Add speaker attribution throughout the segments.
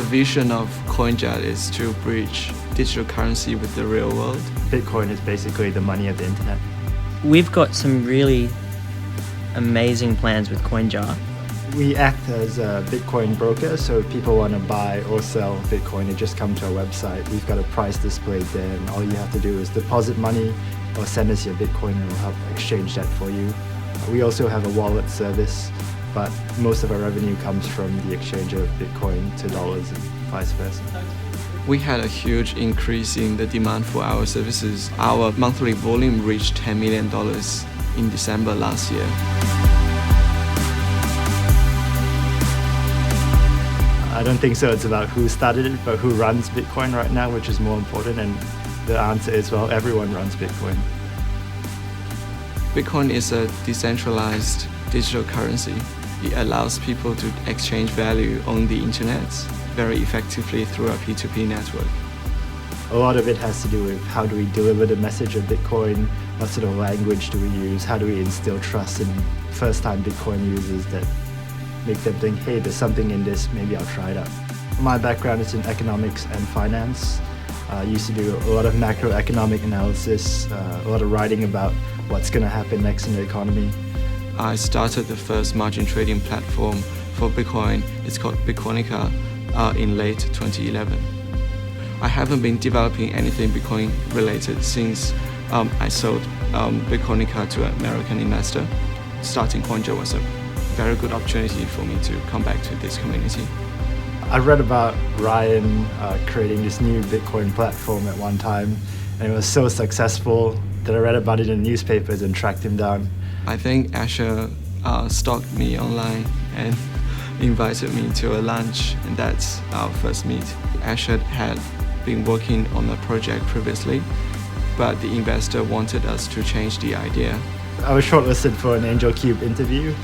Speaker 1: vision of Coinjar is to bridge digital currency with the real world.
Speaker 2: Bitcoin is basically the money of the internet.
Speaker 3: We've got some really amazing plans with Coinjar.
Speaker 2: We act as a Bitcoin broker, so if people want to buy or sell Bitcoin, they just come to our website. We've got a price displayed there, and all you have to do is deposit money or send us your Bitcoin, and we'll help exchange that for you. We also have a wallet service, but most of our revenue comes from the exchange of Bitcoin to dollars and vice versa.
Speaker 1: We had a huge increase in the demand for our services. Our monthly volume reached $10 million in December last year.
Speaker 2: I don't think so. It's about who started it, but who runs Bitcoin right now, which is more important. And the answer is, well, everyone runs Bitcoin.
Speaker 1: Bitcoin is a decentralized digital currency. It allows people to exchange value on the internet very effectively through a P2P network.
Speaker 2: A lot of it has to do with how do we deliver the message of Bitcoin, what sort of language do we use, how do we instill trust in first-time Bitcoin users that make them think, hey, there's something in this, maybe I'll try it out. My background is in economics and finance. I used to do a lot of macroeconomic analysis, a lot of writing about what's going to happen next in the economy.
Speaker 1: I started the first margin trading platform for Bitcoin. It's called Bitcoinica in late 2011. I haven't been developing anything Bitcoin related since I sold Bitcoinica to an American investor. Starting Coinjar was a very good opportunity for me to come back to this community.
Speaker 2: I read about Ryan creating this new Bitcoin platform at one time, and it was so successful that I read about it in the newspapers and tracked him down.
Speaker 1: I think Asher stalked me online and invited me to a lunch, and that's our first meet. Asher had been working on a project previously, but the investor wanted us to change the idea.
Speaker 2: I was shortlisted for an Angel Cube interview,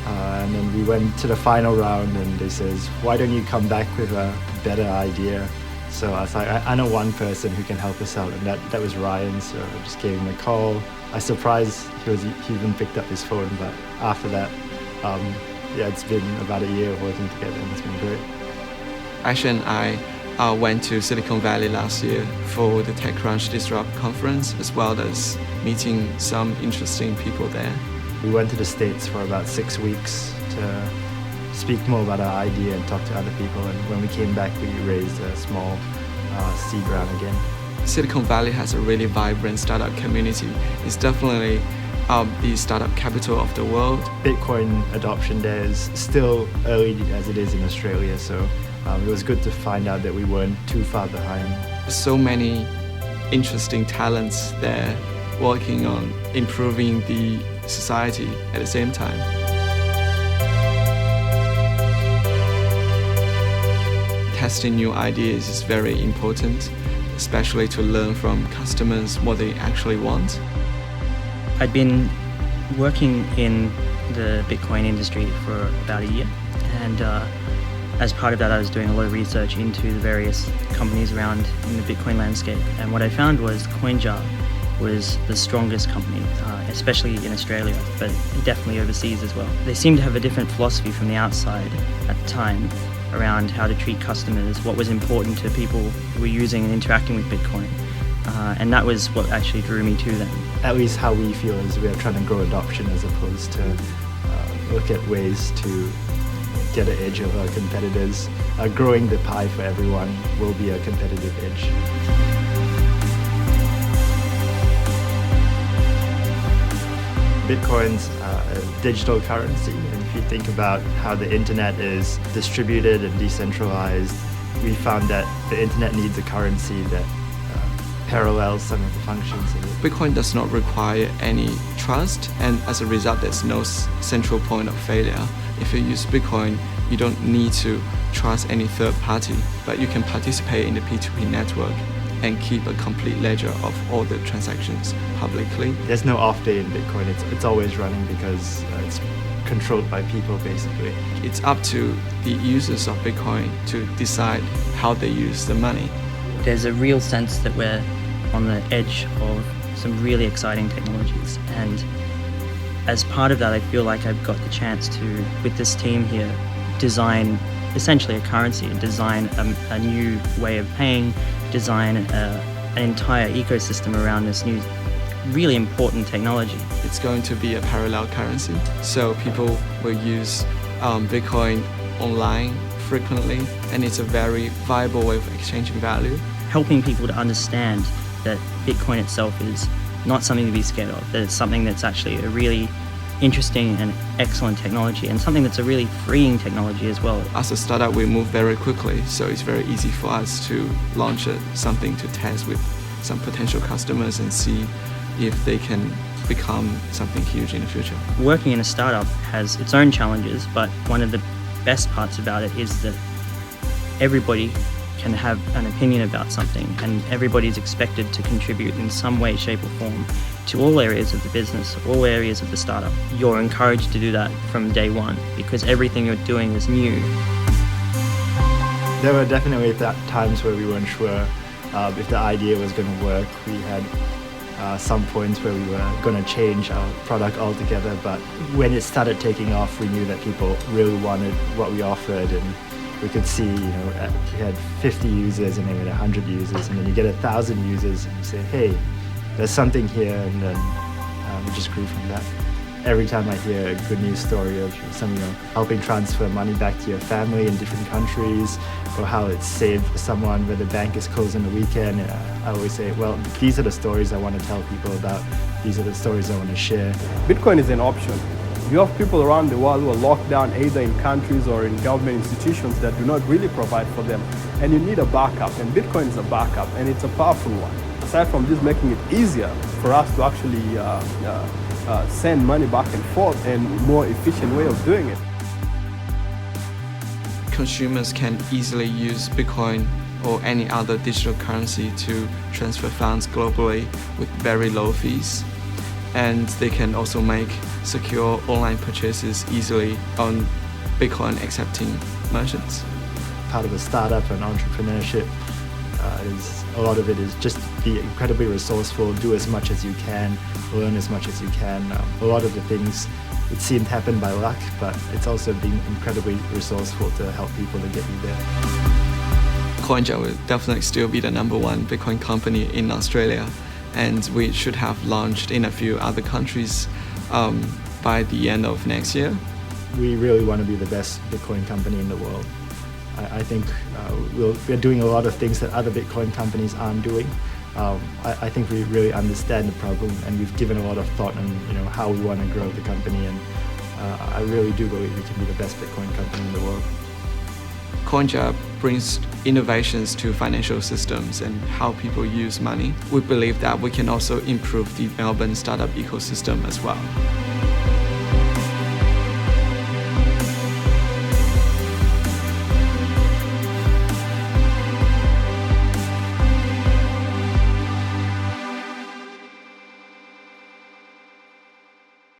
Speaker 2: and then we went to the final round, and they says, why don't you come back with a better idea? So I was like, I know one person who can help us out, and that was Ryan, so I just gave him a call. I was surprised he even picked up his phone, but after that, yeah, it's been about a year of working together, and it's been great.
Speaker 1: Asher and I went to Silicon Valley last year for the TechCrunch Disrupt conference, as well as meeting some interesting people there.
Speaker 2: We went to the States for about 6 weeks to speak more about our idea and talk to other people, and when we came back we raised a small seed round again.
Speaker 1: Silicon Valley has a really vibrant startup community. It's definitely the startup capital of the world.
Speaker 2: Bitcoin adoption there is still early as it is in Australia, so it was good to find out that we weren't too far behind.
Speaker 1: So many interesting talents there working on improving the society at the same time. Testing new ideas is very important, especially to learn from customers what they actually want.
Speaker 3: I'd been working in the Bitcoin industry for about a year, and as part of that I was doing a lot of research into the various companies around in the Bitcoin landscape, and what I found was Coinjar was the strongest company, especially in Australia, but definitely overseas as well. They seemed to have a different philosophy from the outside at the time around how to treat customers, what was important to people who were using and interacting with Bitcoin. And that was what actually drew me to them.
Speaker 2: At least how we feel is we are trying to grow adoption as opposed to look at ways to get an edge over our competitors. Growing the pie for everyone will be a competitive edge. Bitcoin's a digital currency, and if you think about how the internet is distributed and decentralized, we found that the internet needs a currency that parallels some of the functions of it.
Speaker 1: Bitcoin does not require any trust, and as a result there's no central point of failure. If you use Bitcoin, you don't need to trust any third party, but you can participate in the P2P network and keep a complete ledger of all the transactions publicly.
Speaker 2: There's no off day in Bitcoin, it's always running because it's controlled by people basically.
Speaker 1: It's up to the users of Bitcoin to decide how they use the money.
Speaker 3: There's a real sense that we're on the edge of some really exciting technologies, and as part of that I feel like I've got the chance to, with this team here, design essentially a currency, design a new way of paying, design an entire ecosystem around this new, really important technology.
Speaker 1: It's going to be a parallel currency, so people will use Bitcoin online frequently, and it's a very viable way of exchanging value.
Speaker 3: Helping people to understand that Bitcoin itself is not something to be scared of, that it's something that's actually a really interesting and excellent technology, and something that's a really freeing technology as well.
Speaker 1: As a startup, we move very quickly, so it's very easy for us to launch something to test with some potential customers and see if they can become something huge in the future.
Speaker 3: Working in a startup has its own challenges, but one of the best parts about it is that everybody can have an opinion about something, and everybody's expected to contribute in some way, shape or form to all areas of the business, all areas of the startup. You're encouraged to do that from day one because everything you're doing is new.
Speaker 2: There were definitely times where we weren't sure if the idea was going to work. We had some points where we were going to change our product altogether, but when it started taking off, we knew that people really wanted what we offered, and we could see, we had 50 users and then we had 100 users, and then you get 1,000 users and you say, hey, there's something here, and then we just grew from that. Every time I hear a good news story of someone helping transfer money back to your family in different countries, or how it saved someone where the bank is closed on the weekend, I always say, well, these are the stories I want to tell people about. These are the stories I want to share.
Speaker 4: Bitcoin is an option. You have people around the world who are locked down either in countries or in government institutions that do not really provide for them, and you need a backup, and Bitcoin is a backup, and it's a powerful one. Aside from this making it easier for us to actually send money back and forth, and more efficient way of doing it.
Speaker 1: Consumers can easily use Bitcoin or any other digital currency to transfer funds globally with very low fees. And they can also make secure online purchases easily on Bitcoin accepting merchants.
Speaker 2: Part of a startup and entrepreneurship a lot of it is just be incredibly resourceful, do as much as you can, learn as much as you can. A lot of the things, it seemed happen by luck, but it's also being incredibly resourceful to help people to get you there.
Speaker 1: Coinjar will definitely still be the #1 Bitcoin company in Australia, and we should have launched in a few other countries by the end of next year.
Speaker 2: We really want to be the best Bitcoin company in the world. I think we're doing a lot of things that other Bitcoin companies aren't doing. I think we really understand the problem, and we've given a lot of thought on how we want to grow the company, and I really do believe we can be the best Bitcoin company in the world.
Speaker 1: Coinjar brings innovations to financial systems and how people use money. We believe that we can also improve the Melbourne startup ecosystem as well.